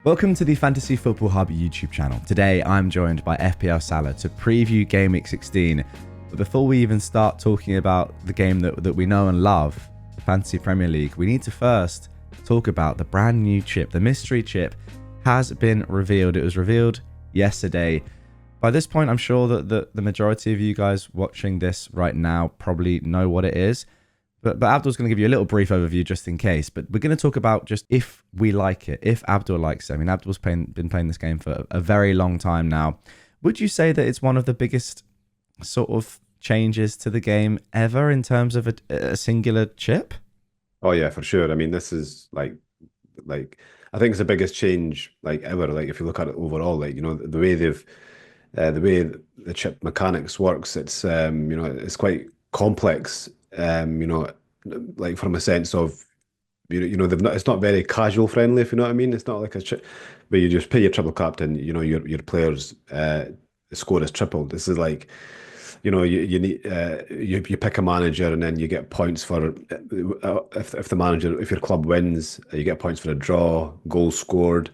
Welcome to the Fantasy Football Hub YouTube channel. Today I'm joined by FPL Salah to preview Gameweek 16. But before we even start talking about the game that we know and love, the Fantasy Premier League, we need to first talk about the brand new chip. The mystery chip has been revealed. It was revealed yesterday. By this point, I'm sure that the majority of you guys watching this right now probably know what it is. But Abdul's going to give you a little brief overview just in case. But we're going to talk about just if we like it, if Abdul likes it. I mean, Abdul's been playing this game for a very long time now. Would you say that it's one of the biggest sort of changes to the game ever in terms of a singular chip? Oh yeah, for sure. I mean, this is like I think it's the biggest change like ever. Like if you look at it overall, like the way the chip mechanics works, it's it's quite complex. Like from a sense of they've not it's not very casual friendly, if you know what I mean. It's not like a chip where you just pay your triple captain, your players score is tripled. This is like you need you pick a manager and then you get points for if your club wins, you get points for a draw, goals scored,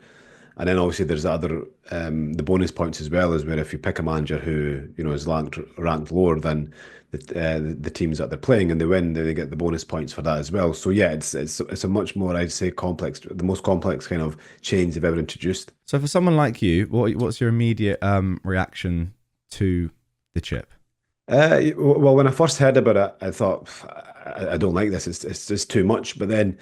and then obviously there's the bonus points as well, as where if you pick a manager who is ranked lower than the teams that they're playing and they win, then they get the bonus points for that as well. So yeah, it's a much more, I'd say, the most complex kind of change they've ever introduced. So for someone like you, what's your immediate reaction to the chip? Well, when I first heard about it, I thought I don't like this. It's just too much. But then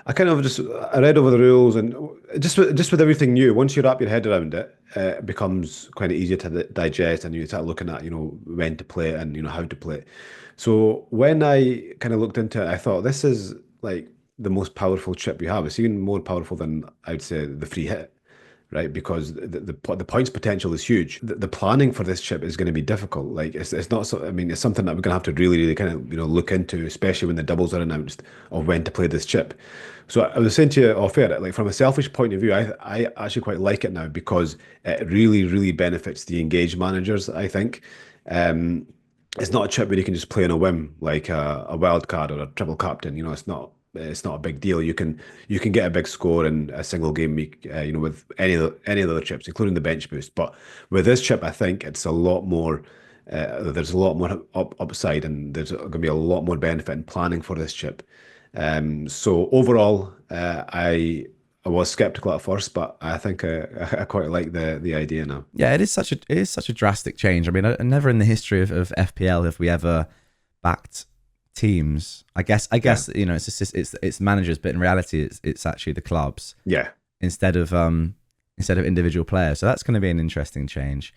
I read over the rules and just with everything new, once you wrap your head around it, it becomes quite easier to digest, and you start looking at when to play it and how to play it. So when I kind of looked into it, I thought this is like the most powerful chip we have. It's even more powerful than I'd say the free hit, right? Because the points potential is huge. The planning for this chip is going to be difficult. Like it's not so. I mean, it's something that we're going to have to really kind of look into, especially when the doubles are announced of when to play this chip. So I was saying to you off air, like from a selfish point of view, I actually quite like it now because it really benefits the engaged managers. I think. It's not a chip where you can just play on a whim like a wild card or a triple captain. It's not a big deal. You can get a big score in a single game week, with any of the other chips, including the bench boost. But with this chip, I think it's a lot more. There's a lot more upside, and there's going to be a lot more benefit in planning for this chip. So overall, I was skeptical at first, but I think I quite like the idea now. Yeah, it is such a drastic change. I mean, never in the history of FPL have we ever backed teams. Yeah, It's managers, but in reality, it's actually the clubs yeah, instead of individual players. So that's going to be an interesting change.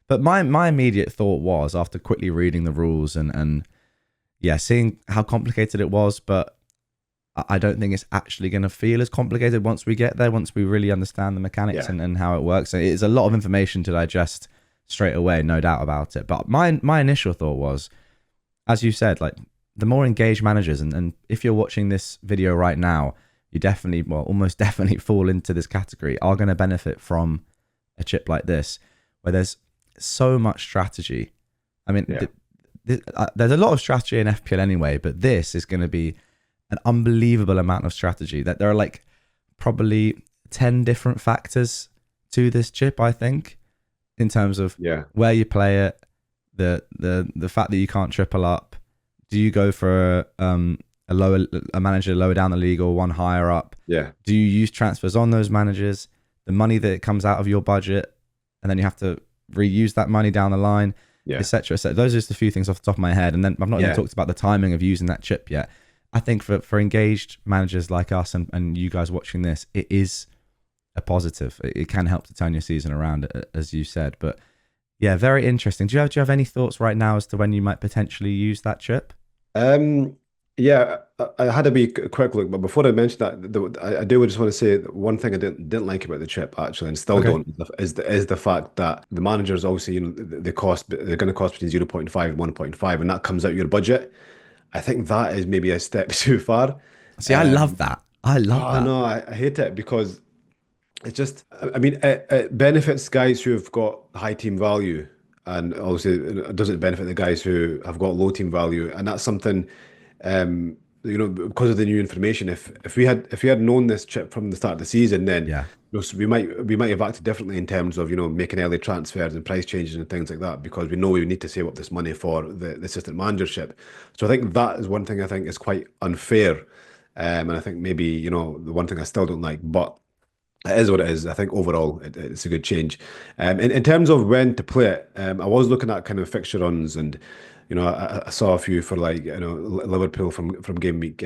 But my immediate thought was, after quickly reading the rules and yeah, seeing how complicated it was, but I don't think it's actually going to feel as complicated once we get there, once we really understand the mechanics yeah, and how it works. It is a lot of information to digest straight away, no doubt about it. But my initial thought was, as you said, like the more engaged managers, and if you're watching this video right now, you definitely, well, almost definitely fall into this category, are going to benefit from a chip like this, where there's so much strategy. I mean, yeah, there's a lot of strategy in FPL anyway, but this is going to be an unbelievable amount of strategy. That there are like probably 10 different factors to this chip, I think, in terms of yeah, where you play it, the fact that you can't triple up. Do you go for a manager lower down the league or one higher up? yeah, Do you use transfers on those managers? The money that comes out of your budget, and then you have to reuse that money down the line, yeah, etc. So those are just a few things off the top of my head, and then I've not even yeah. talked about the timing of using that chip yet. I think for engaged managers like us and you guys watching this, it is a positive. It can help to turn your season around, as you said. But yeah, very interesting. Do you have any thoughts right now as to when you might potentially use that chip? Um, yeah, I had to be a quick look, but before I mention that, I do just want to say that one thing I didn't like about the chip actually, and still Okay. don't, is the fact that the managers obviously they're going to cost between 0.5 and 1.5, and that comes out your budget. I think that is maybe a step too far. See, I love Um, that. I love oh that. no, I hate it because it's just, I mean, it benefits guys who have got high team value, and obviously it doesn't benefit the guys who have got low team value, and that's something. because of the new information. If we had known this chip from the start of the season, then Yeah. so we might have acted differently in terms of making early transfers and price changes and things like that, because we know we need to save up this money for the assistant managership. So I think that is one thing I think is quite unfair, and I think maybe the one thing I still don't like, but it is what it is. I think overall it's a good change. In terms of when to play it, I was looking at kind of fixture runs, and I saw a few for like Liverpool from game week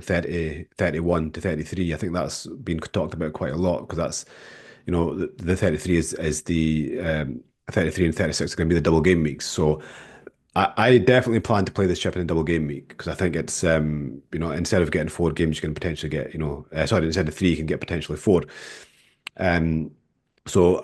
30, 31 to 33. I think that's been talked about quite a lot, because that's the 33 is the 33 and 36 are going to be the double game weeks. So I definitely plan to play this chip in a double game week, because I think it's instead of getting 4 games, you can potentially get sorry, instead of 3 you can get potentially 4. Um,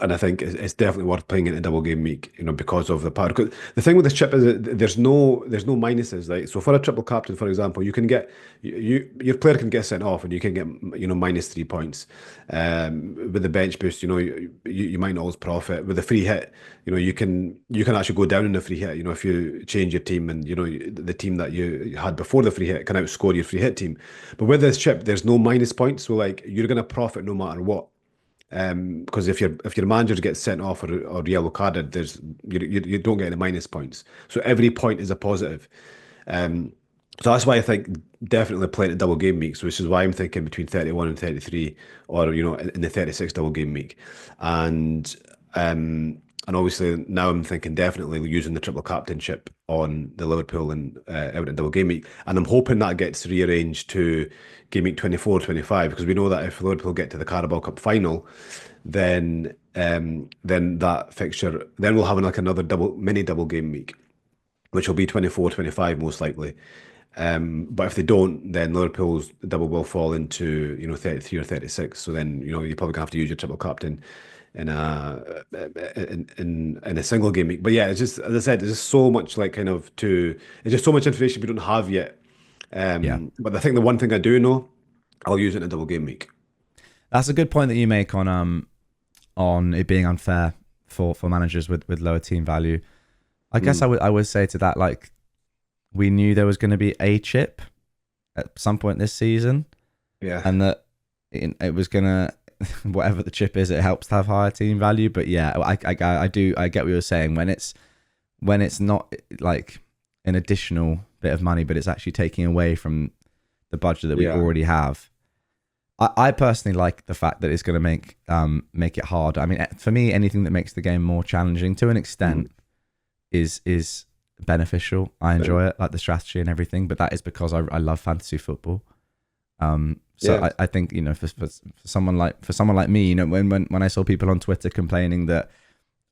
and I think it's definitely worth playing in a double game week, because of the power. 'Cause the thing with this chip is that there's no minuses, right? So for a triple captain, for example, you can get your player can get sent off, and you can get -3 points. With the bench boost, you might not always profit. With the free hit, you can actually go down in the free hit. If you change your team, and the team that you had before the free hit can outscore your free hit team. But with this chip, there's no minus points, so like you're gonna profit no matter what. Because if your manager gets sent off or yellow carded, you don't get any minus points. So every point is a positive. Um, so that's why I think definitely playing a double game week. So which is why I'm thinking between 31 and 33, or in the 36 double game week, and um, and obviously now I'm thinking definitely using the triple captainship on the Liverpool and Everton double game week, and I'm hoping that gets rearranged to game week 24, 25, because we know that if Liverpool get to the Carabao Cup final, then that fixture, then we'll have like another mini double game week, which will be 24, 25 most likely. But if they don't, then Liverpool's double will fall into 33 or 36. So then you're probably gonna have to use your triple captain in a single game week. But yeah, it's just, as I said, there's just so much like kind of to it's just so much information we don't have yet. Yeah. But I think the one thing I do know, I'll use it in a double game week. That's a good point that you make on it being unfair for managers with lower team value. I guess I would say to that, like, we knew there was going to be a chip at some point this season, Yeah. and that it was gonna whatever the chip is, it helps to have higher team value. But yeah, I get what you're saying, when it's not like an additional bit of money, but it's actually taking away from the budget that we already have. I personally like the fact that it's going to make it hard. I mean, for me, anything that makes the game more challenging to an extent is beneficial. I enjoy it, like the strategy and everything, but that is because I love fantasy football. I think for someone like me, when I saw people on Twitter complaining that,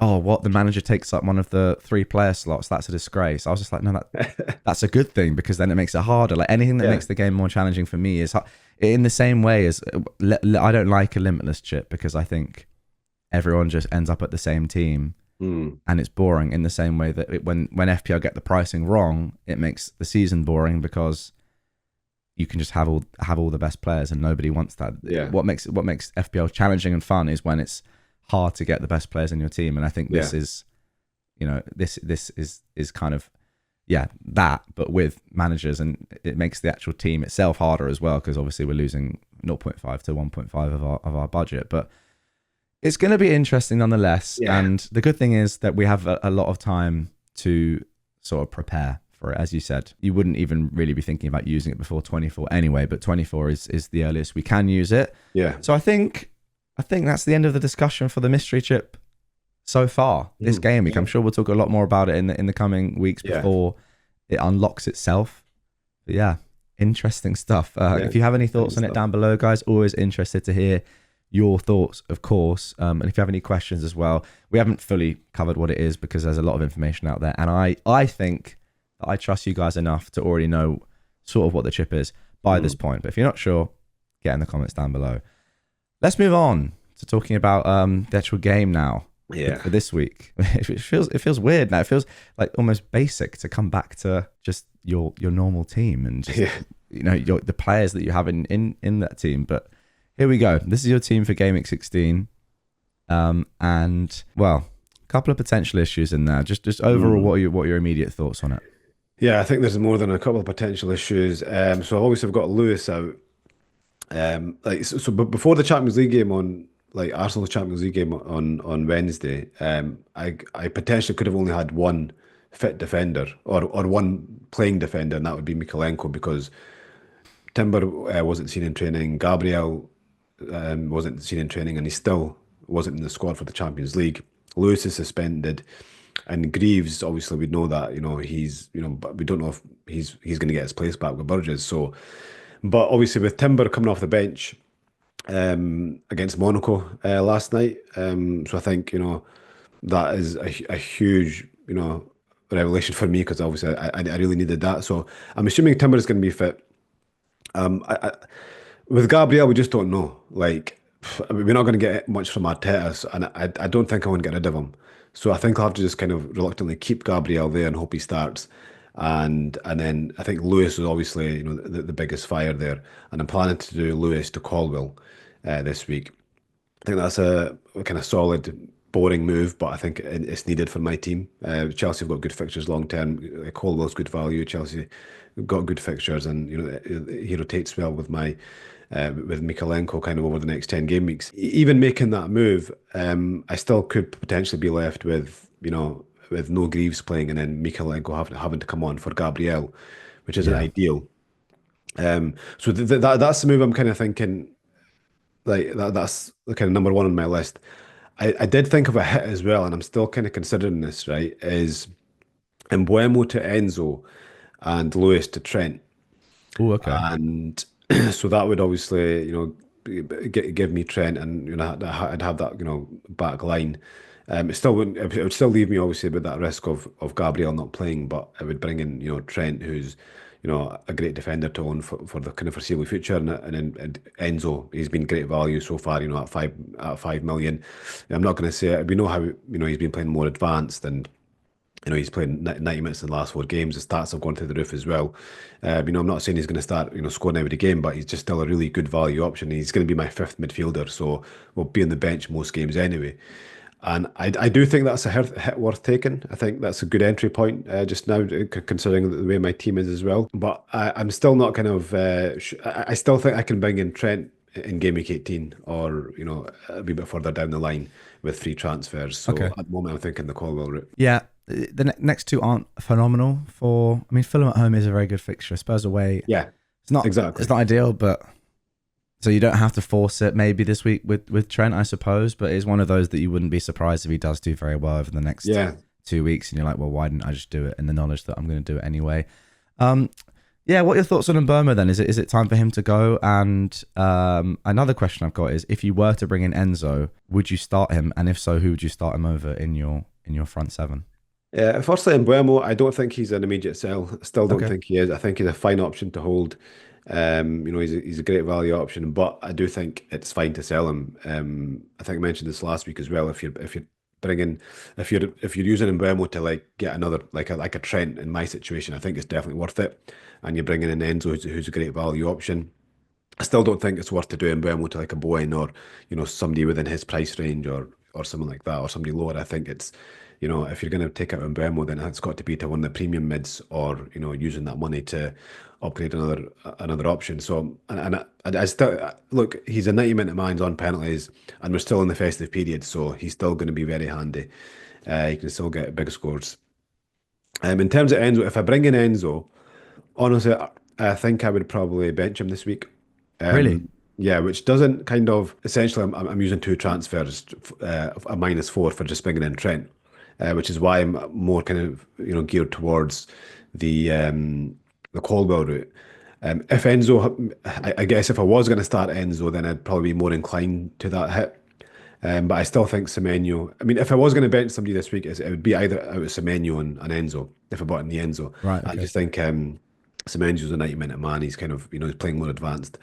the manager takes up one of the 3 player slots, that's a disgrace. I was just like, no, that's a good thing, because then it makes it harder. Like anything that makes the game more challenging for me is in the same way as I don't like a limitless chip, because I think everyone just ends up at the same team and it's boring. In the same way that when FPL get the pricing wrong, it makes the season boring, because you can just have all the best players, and nobody wants that. Yeah. What makes FPL challenging and fun is when it's hard to get the best players in your team, and I think this is, this is kind of that, but with managers, and it makes the actual team itself harder as well, because obviously we're losing 0.5 to 1.5 of our budget, but it's going to be interesting nonetheless. And the good thing is that we have a lot of time to sort of prepare for it. As you said, you wouldn't even really be thinking about using it before 24 anyway, but 24 is the earliest we can use it. So I think that's the end of the discussion for the mystery chip so far this game week. I'm sure we'll talk a lot more about it in the coming weeks before it unlocks itself. But yeah, interesting stuff. If you have any thoughts on it down below, guys, always interested to hear your thoughts, of course. And if you have any questions as well, we haven't fully covered what it is, because there's a lot of information out there, and I think that I trust you guys enough to already know sort of what the chip is by this point. But if you're not sure, get in the comments down below. Let's move on to talking about the actual game now. For this week. It feels weird now. It feels like almost basic to come back to just your normal team and just, the players that you have in that team. But here we go. This is your team for Gameweek 16. And well, a couple of potential issues in there. Just overall, what are your immediate thoughts on it? Yeah, I think there's more than a couple of potential issues. So obviously I've got Lewis out. But before the Champions League game on like Arsenal's Champions League game on Wednesday, I potentially could have only had one fit defender or one playing defender, and that would be Mikalenko because Timber wasn't seen in training, Gabriel wasn't seen in training, and he still wasn't in the squad for the Champions League. Lewis is suspended, and Greaves obviously we know that he's but we don't know if he's going to get his place back with Burgess. So, but obviously with Timber coming off the bench against Monaco last night. So I think that is a huge revelation for me because obviously I really needed that. So I'm assuming Timber is going to be fit. With Gabriel, we just don't know. Like, I mean, we're not going to get much from Arteta, and I don't think I want to get rid of him. So I think I'll have to just kind of reluctantly keep Gabriel there and hope he starts. And then I think Lewis is obviously the biggest fire there, and I'm planning to do Lewis to Colwell this week. I think that's a kind of solid, boring move, but I think it's needed for my team. Chelsea have got good fixtures long term. Colwell's good value. Chelsea have got good fixtures, and he rotates well with my with Mikalenko kind of over the next 10 game weeks. Even making that move, I still could potentially be left with with no Greaves playing, and then Mikalenko having to come on for Gabriel, which isn't Yeah. ideal. So that's the move I'm kind of thinking. Like that's the kind of number one on my list. I did think of a hit as well, and I'm still kind of considering this, right? Is Embuemo to Enzo and Lewis to Trent. Oh, okay. And so that would obviously, give me Trent, and I'd have that, back line. It still wouldn't. It would still leave me obviously with that risk of Gabriel not playing, but it would bring in, Trent, who's, a great defender to own for the kind of foreseeable future, and Enzo, he's been great value so far, at 5 million. I'm not going to say it. We know how he's been playing more advanced and. He's played 90 minutes in the last 4 games. The stats have gone through the roof as well. I'm not saying he's going to start, scoring every game, but he's just still a really good value option. He's going to be my fifth midfielder, so we'll be on the bench most games anyway. And I do think that's a hit worth taking. I think that's a good entry point just now, considering the way my team is as well. But I'm still not kind of. I still think I can bring in Trent in game week 18, or a wee bit further down the line with free transfers. So Okay. at the moment, I'm thinking the Colwell route. Yeah, the next two aren't phenomenal for. I mean, Fulham at home is a very good fixture. Spurs away, Yeah, it's not. exactly. It's not ideal, but so you don't have to force it. Maybe this week with Trent, I suppose. But it's one of those that you wouldn't be surprised if he does do very well over the next Yeah. 2 weeks, and you're like, well, why didn't I just do it? In the knowledge that I'm going to do it anyway. Um, yeah. What are your thoughts on Mboma then? Is it time for him to go? And another question I've got is, if you were to bring in Enzo, would you start him? And if so, who would you start him over in your front seven? Yeah, firstly, in Buemo, I don't think he's an immediate sell. Still don't Okay. think he is. I think he's a fine option to hold. He's a great value option, but I do think it's fine to sell him. I think I mentioned this last week as well. If you're bringing if you're using Mbeumo to like get another like a Trent in my situation, I think it's definitely worth it. And you're bringing in Enzo, who's a great value option. I still don't think it's worth to do Mbeumo to like a Bowen or somebody within his price range or something like that or somebody lower. I think it's if you're going to take out Mbeumo, then it's got to be to one of the premium mids or using that money to upgrade another option. So I still look. He's a 90-minute man's on penalties, and we're still in the festive period, so he's still going to be very handy. He can still get big scores. In terms of Enzo, if I bring in Enzo. Honestly, I think I would probably bench him this week. Really? Yeah, which doesn't kind of essentially I'm using two transfers, a -4 for just bringing in Trent, which is why I'm more kind of geared towards the Caldwell route. If Enzo, I guess if I was going to start Enzo, then I'd probably be more inclined to that hit. But I still think Semenyo. I mean, if I was going to bench somebody this week, it would be either out of Semenyo and Enzo. If I bought in the Enzo, Right. I Okay. just think Semenyo's a 90-minute man. He's kind of he's playing more advanced,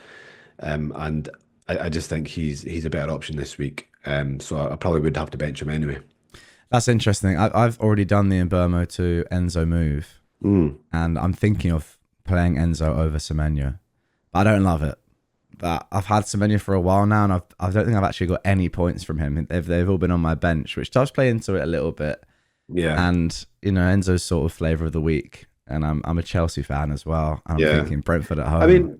and I just think he's a better option this week. So I probably would have to bench him anyway. That's interesting. I've already done the Mbermo to Enzo move, Mm. and I'm thinking of playing Enzo over Semenyo. But I don't love it. But I've had Semenyo for a while now, and I don't think I've actually got any points from him. They've all been on my bench, which does play into it a little bit. Yeah, And Enzo's sort of flavor of the week. and I'm a Chelsea fan as well. And I'm Yeah. thinking Brentford at I home. mean,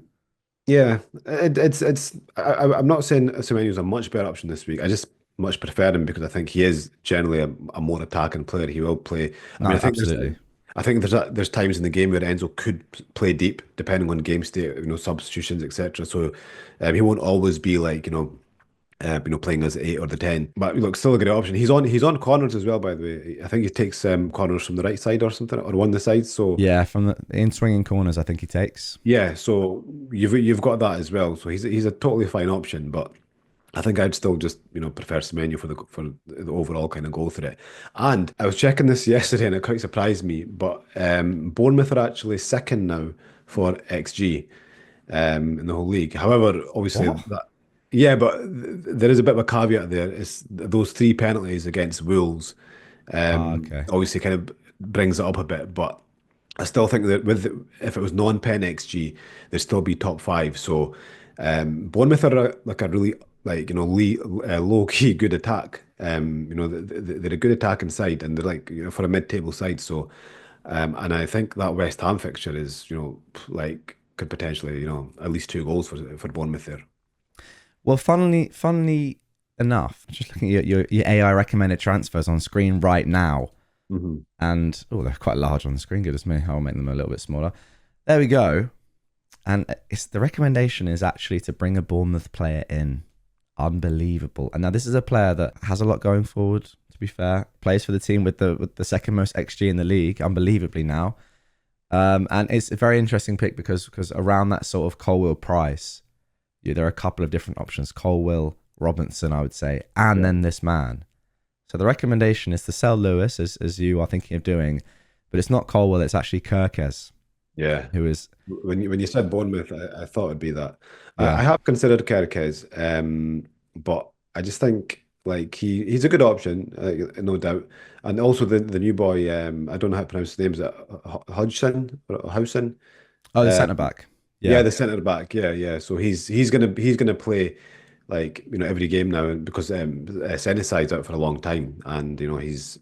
yeah, I'm not saying Semenyo's a much better option this week. I just much prefer him because I think he is generally a more attacking player. He will play. I mean, No, absolutely. I think there's times in the game where Enzo could play deep, depending on game state, substitutions, etc. So he won't always be like playing as 8 or the 10. But look, still a great option. He's on corners as well, by the way. I think he takes corners from the right side or something, or one of the sides. So Yeah, from the in swinging corners, I think he takes. yeah, so you've got that as well. So he's a totally fine option, but I think I'd still just prefer Semenyo for the overall kind of goal threat. And I was checking this yesterday, and it quite surprised me. But Bournemouth are actually second now for XG in the whole league. However, obviously What? that yeah, but there is a bit of a caveat there. It's those three penalties against Wolves Ah, okay. obviously kind of brings it up a bit, but I still think that if it was non-pen XG, they'd still be top five. So Bournemouth are like a really like low key good attack. They're a good attacking side, and they're like for a mid-table side. So and I think that West Ham fixture is like could potentially at least 2 goals for Bournemouth there. Well, funnily enough, just looking at your AI recommended transfers on screen right now, Hmm. and oh, they're quite large on the screen. Goodness me, I'll make them a little bit smaller. There we go. And it's the recommendation is actually to bring a Bournemouth player in. Unbelievable. And now this is a player that has a lot going forward. To be fair, plays for the team with the second most XG in the league, unbelievably now. And it's a very interesting pick because around that sort of Colwill price, there are a couple of different options: Colwill, Robinson, I would say, and Yeah. then this man. So the recommendation is to sell Lewis, as you are thinking of doing, but it's not Colwill; it's actually Kirkes, Yeah. who is When you said Bournemouth, I thought it'd be that. I yeah. have considered Kerkez, but I just think like he's a good option, no doubt. And also the new boy, I don't know how to pronounce his name. Is it Hodgson or Howson? Oh, the Uh, centre back. yeah, Yeah, the centre back. Yeah, yeah. So he's gonna play like every game now, and because Seneside's out for a long time, and he's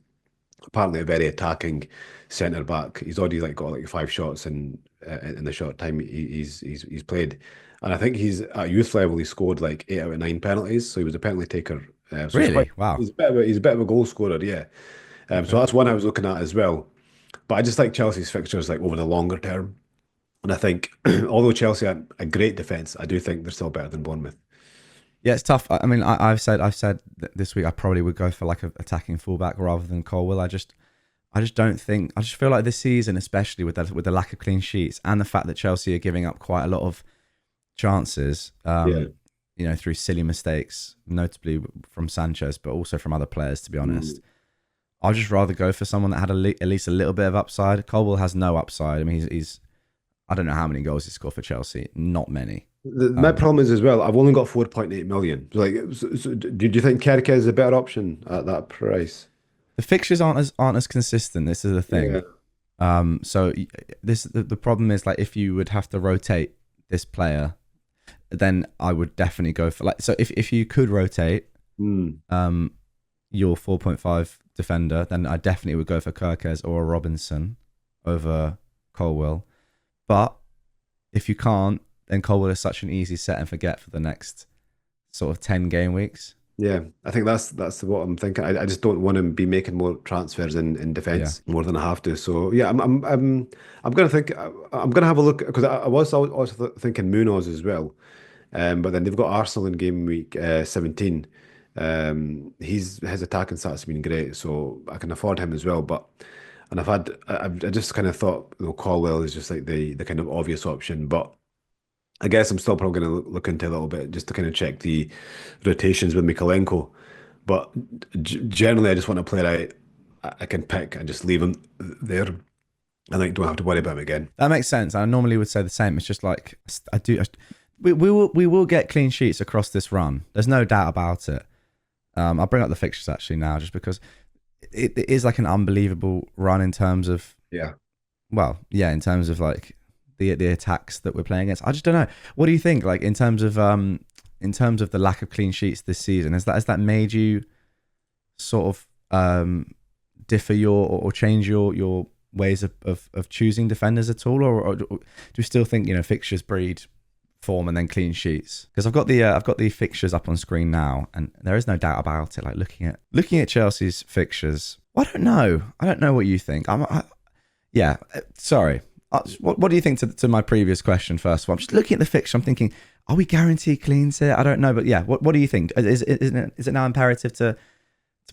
apparently a very attacking centre back. He's already like got like 5 shots in the short time he's played, and I think he's at youth level. He scored like 8 out of 9 penalties, so he was a penalty taker. So really. Wow. he's a bit of a goal scorer, yeah. So Okay. that's one I was looking at as well. But I just like Chelsea's fixtures like over the longer term, and I think although Chelsea are a great defense, I do think they're still better than Bournemouth. Yeah, it's tough. I mean, I've said that this week I probably would go for like a attacking fullback rather than Colwill. I just don't think. I just feel like this season, especially with the lack of clean sheets and the fact that Chelsea are giving up quite a lot of chances, Yeah. through silly mistakes, notably from Sanchez, but also from other players. To be Mm. honest, I'd just rather go for someone that had at least a little bit of upside. Colwill has no upside. I mean, he's I don't know how many goals he scored for Chelsea. Not many. My Um, problem is as well, I've only got 4.8 million. Like, so do you think Kerkez is a better option at that price? the fixtures aren't as consistent. This is the Yeah. thing. So the problem is like if you would have to rotate this player, then I would definitely go for like so if you could rotate Mm. your 4.5 defender, then I definitely would go for Kirkes or Robinson over Colwill. But if you can't, then Colwill is such an easy set and forget for the next sort of 10 game weeks. Yeah, I think that's what I'm thinking. I just don't want to be making more transfers in Yeah. defense more than I have to. So yeah, I'm gonna think I'm gonna have a look because I was also thinking Munoz as well. But then they've got Arsenal in game week 17. His attacking stats have been great, so I can afford him as well. And I just kind of thought, Colwell is just like the kind of obvious option. But I guess I'm still probably going to look into a little bit just to kind of check the rotations with Mikalenko. But generally, I just want a player I can pick and just leave him there. I think don't have to worry about him again. That makes sense. I normally would say the same. It's just like we will get clean sheets across this run. There's no doubt about it. I'll bring up the fixtures actually now, just because it is like an unbelievable run in terms of Yeah. well, yeah, in terms of like the attacks that we're playing against. I just don't know. What do you think? Like in terms of the lack of clean sheets this season, has that made you sort of differ your or change your ways of choosing defenders at all, or do you still think fixtures breed form and then clean sheets? Because I've got the fixtures up on screen now, and there is no doubt about it. Like looking at Chelsea's fixtures, I don't know. I don't know what you think. Yeah. Sorry. What do you think to my previous question? First of all, I'm just looking at the fixture. I'm thinking, are we guaranteed cleans here? I don't know, but yeah. What do you think? Is it now imperative to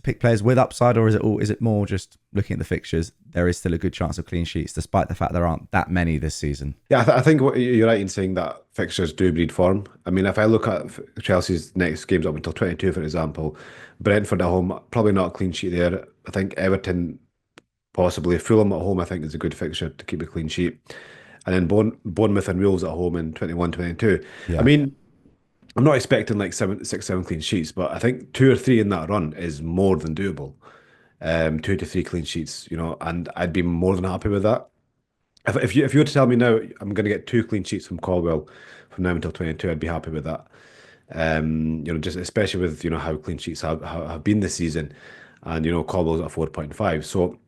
pick players with upside, or is it more just looking at the fixtures? There is still a good chance of clean sheets, despite the fact there aren't that many this season. Yeah, I think you're right in saying that fixtures do breed form. I mean, if I look at Chelsea's next games up until 22, for example, Brentford at home, probably not a clean sheet there. I think Everton, possibly. Fulham at home, I think, is a good fixture to keep a clean sheet. And then Bournemouth and Wolves at home in 21, 22. I Yeah. mean, I'm not expecting like 7 clean sheets, but I think 2 or 3 in that run is more than doable. 2 to 3 clean sheets, and I'd be more than happy with that. If you were to tell me now I'm going to get 2 clean sheets from Caldwell from now until 22, I'd be happy with that. Just especially with how clean sheets have been this season, and Caldwell's at 4.5. So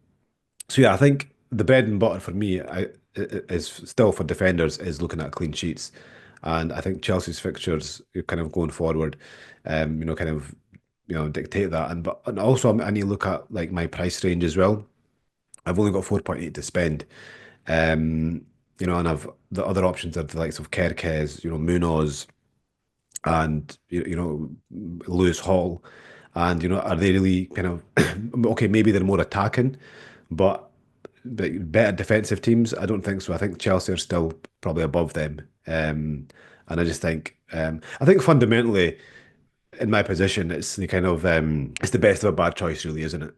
yeah, I think the bread and butter for me is still for defenders is looking at clean sheets, and I think Chelsea's fixtures kind of going forward, kind of dictate that, and also I need to look at like my price range as well. I've only got 4.8 to spend, and I've the other options are the likes of Kerkez, Munoz, and Lewis Hall, and are they really kind of okay? Maybe they're more attacking, but better defensive teams. I don't think so. I think Chelsea are still probably above them, and I think fundamentally in my position, it's the kind of it's the best of a bad choice, really, isn't it?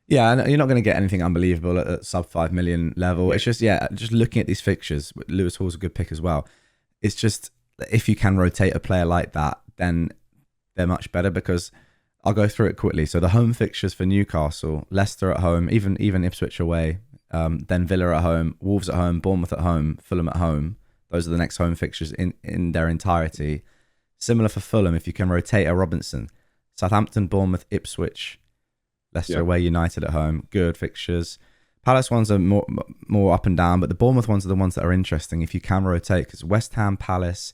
Yeah, and you're not going to get anything unbelievable at sub 5 million level. Yeah. It's just, just looking at these fixtures. Lewis Hall's a good pick as well. It's just if you can rotate a player like that, then they're much better, because I'll go through it quickly. So the home fixtures for Newcastle, Leicester at home, even Ipswich away, then Villa at home, Wolves at home, Bournemouth at home, Fulham at home. Those are the next home fixtures in their entirety. Similar for Fulham, if you can rotate a Robinson. Southampton, Bournemouth, Ipswich, Leicester Yeah. away, United at home. Good fixtures. Palace ones are more up and down, but the Bournemouth ones are the ones that are interesting if you can rotate, because West Ham, Palace,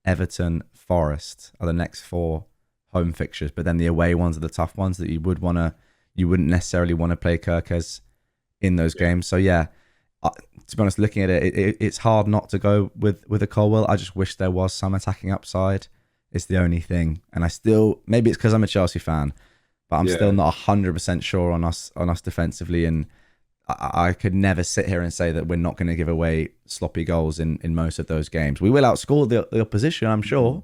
Everton, Forest are the next 4 home fixtures, but then the away ones are the tough ones that you wouldn't necessarily want to play Kirkes in those games. So yeah, to be honest, looking at it's hard not to go with a Colwell. I just wish there was some attacking upside. It's the only thing, and maybe it's because I'm a Chelsea fan, but I'm still not 100% sure on us defensively, and I could never sit here and say that we're not going to give away sloppy goals in most of those games. We will outscore the opposition, I'm sure,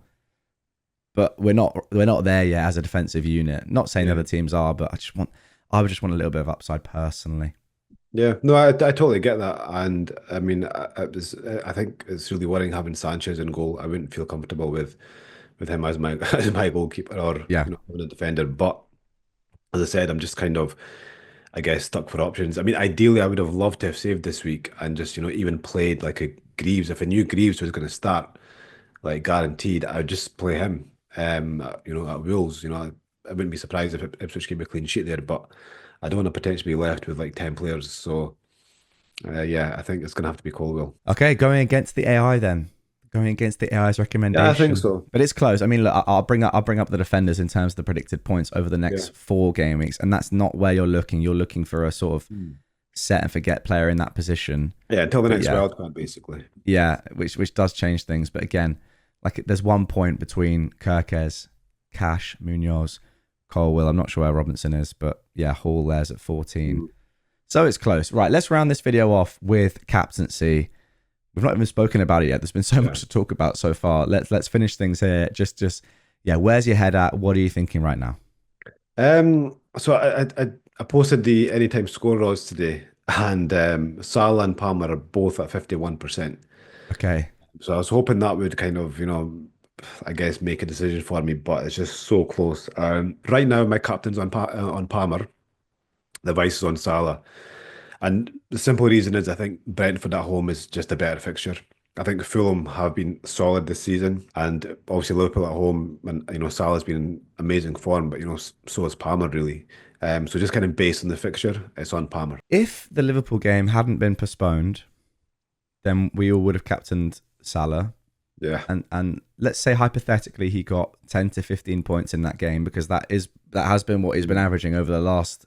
but we're not there yet as a defensive unit. Not saying other teams are, but I would just want a little bit of upside personally. Yeah, no, I totally get that, and I mean, I think it's really worrying having Sanchez in goal. I wouldn't feel comfortable with him as my as my goalkeeper, or Yeah. having a defender. But as I said, I'm just kind of, I guess, stuck for options. I mean, ideally, I would have loved to have saved this week and just even played like a Greaves. If I knew Greaves was going to start, like guaranteed, I would just play him. At Wolves, I wouldn't be surprised if Ipswich gave me a clean sheet there, but I don't want to potentially be left with like 10 players. So yeah, I think it's going to have to be Colwell. Okay, going against the AI then. Going against the AI's recommendation. Yeah, I think so. But it's close. I mean, look, I'll bring up the defenders in terms of the predicted points over the next Yeah. 4 game weeks, and that's not where you're looking. You're looking for a sort of set and forget player in that position. Yeah, until the next yeah. wild card, basically. Yeah, which does change things. But again, like there's 1 point between Kirkes, Cash, Munoz, Colwell. I'm not sure where Robinson is, but yeah, Hall there's at 14. So it's close. Right, let's round this video off with captaincy. We've not even spoken about it yet. There's been so much to talk about so far. Let's finish things here. Just where's your head at? What are you thinking right now? So I posted the anytime score odds today, and Salah and Palmer are both at 51%. Okay. So I was hoping that would kind of, I guess make a decision for me, but it's just so close. Right now, my captain's on Palmer, the vice is on Salah, and the simple reason is I think Brentford at home is just a better fixture. I think Fulham have been solid this season, and obviously Liverpool at home, and Salah's been in amazing form, but so has Palmer really. So just kind of based on the fixture, it's on Palmer. If the Liverpool game hadn't been postponed, then we all would have captained Salah. Yeah, And let's say hypothetically he got 10 to 15 points in that game, because that has been what he's been averaging over the last,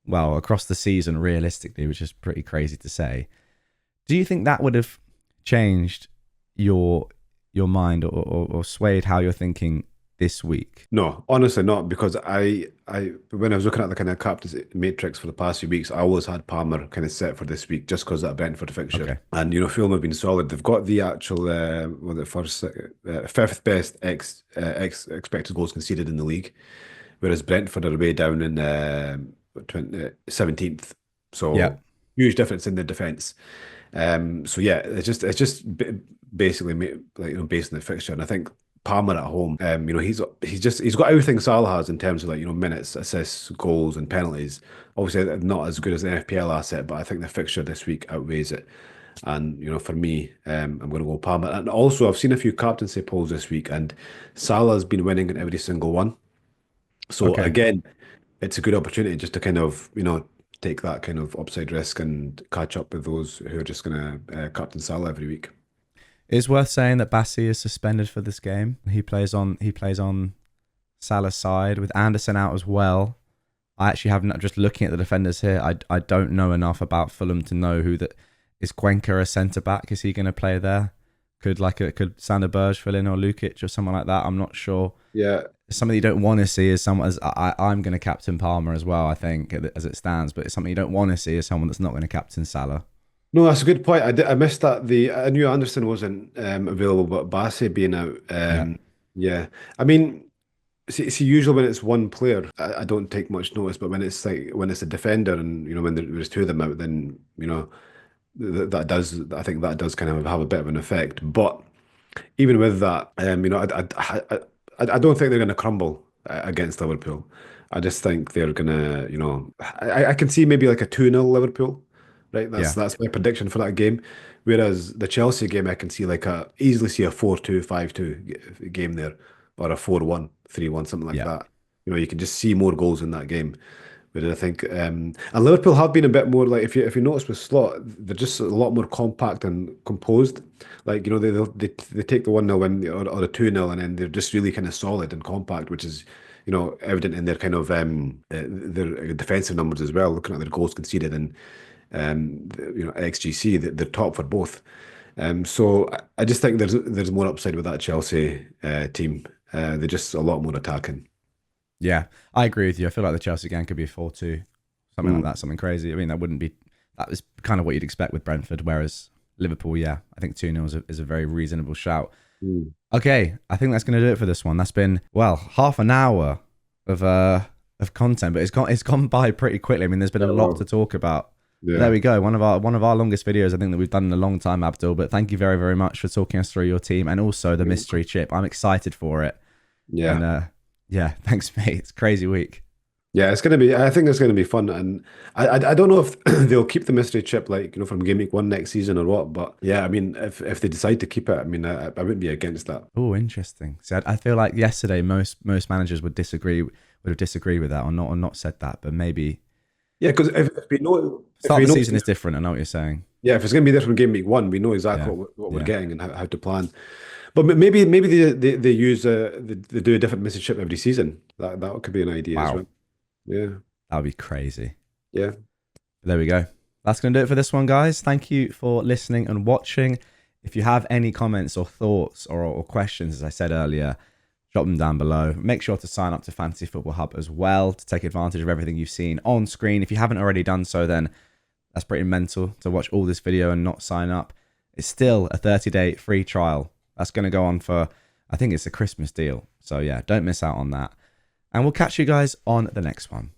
well, across the season realistically, which is pretty crazy to say. Do you think that would have changed your mind, or swayed how you're thinking this week? no, honestly not, because I when I was looking at the kind of captaincy matrix for the past few weeks, I always had Palmer kind of set for this week just because of that Brentford fixture. Okay. And Fulham have been solid. They've got the actual the first fifth best expected goals conceded in the league, whereas Brentford are way down in 17th. Yeah. So huge difference in the defence. So yeah, it's just basically like based on the fixture, and I think Palmer at home, he's got everything Salah has in terms of like minutes, assists, goals, and penalties. Obviously, not as good as an FPL asset, but I think the fixture this week outweighs it. And for me, I'm going to go Palmer. And also, I've seen a few captaincy polls this week, and Salah's been winning in every single one. So Okay. again, it's a good opportunity just to kind of, take that kind of upside risk and catch up with those who are just going to captain Salah every week. It's worth saying that Bassi is suspended for this game. He plays on Salah's side with Anderson out as well. I actually haven't, just looking at the defenders here, I don't know enough about Fulham to know who that is. Cuenca a centre back? Is he going to play there? Could Sander Berge fill in, or Lukic or someone like that? I'm not sure. Yeah, Something you don't want to see is someone, as I'm going to captain Palmer as well, I think, as it stands, but it's something you don't want to see is someone that's not going to captain Salah. no, that's a good point. I missed that. I knew Anderson wasn't available, but Bassey being out, Yeah. yeah. I mean, see, usually when it's one player, I don't take much notice. But when it's a defender, and when there's two of them out, then that does. I think that does kind of have a bit of an effect. But even with that, I don't think they're going to crumble against Liverpool. I just think they're going to, I can see maybe like a 2-0 Liverpool, right? That's Yeah. that's my prediction for that game. Whereas the Chelsea game, I can see like easily see a 4-2, 5-2 game there, or a 4-1, 3-1, something like Yeah. that. You can just see more goals in that game. But I think, and Liverpool have been a bit more like, if you notice with Slot, they're just a lot more compact and composed. Like they take the 1-0 win, or a 2-0, and then they're just really kind of solid and compact, which is evident in their kind of their defensive numbers as well. Looking at their goals conceded and XGC, they're top for both. So I just think there's more upside with that Chelsea team. They're just a lot more attacking. Yeah, I agree with you. I feel like the Chelsea game could be a 4-2, something like Mm, that, something crazy. I mean, that was kind of what you'd expect with Brentford, whereas Liverpool, yeah, I think 2-0 is a very reasonable shout. mm. Okay, I think that's going to do it for this one. That's been, well, half an hour of content, but it's gone by pretty quickly. I mean, there's been a Yeah, lot to well, talk about. But there yeah, we go. One of our longest videos I think that we've done in a long time, Abdul. But thank you very, very much for talking us through your team and also the mystery chip. I'm excited for it. And yeah. yeah, thanks, mate. It's a crazy week. Yeah, it's gonna be. I think it's gonna be fun, and I don't know if they'll keep the mystery chip like from Gameweek 1 next season or what. But yeah, I mean, if they decide to keep it, I mean, I wouldn't be against that. Oh, interesting. See, I feel like yesterday most managers would have disagreed with that, or not said that. But maybe Yeah, because if we know if start we of the know season is different. I know what you're saying. yeah, if it's gonna be there from Gameweek 1, we know exactly Yeah, what we're yeah. getting and how to plan. But maybe they use they do a different mystery chip every season. That could be an idea as Wow, well. Yeah, that would be crazy. yeah. There we go. That's going to do it for this one, guys. Thank you for listening and watching. If you have any comments or thoughts or questions, as I said earlier, drop them down below. Make sure to sign up to Fantasy Football Hub as well to take advantage of everything you've seen on screen. If you haven't already done so, then that's pretty mental to watch all this video and not sign up. It's still a 30-day free trial. That's going to go on for, I think it's a Christmas deal. So yeah, don't miss out on that. And we'll catch you guys on the next one.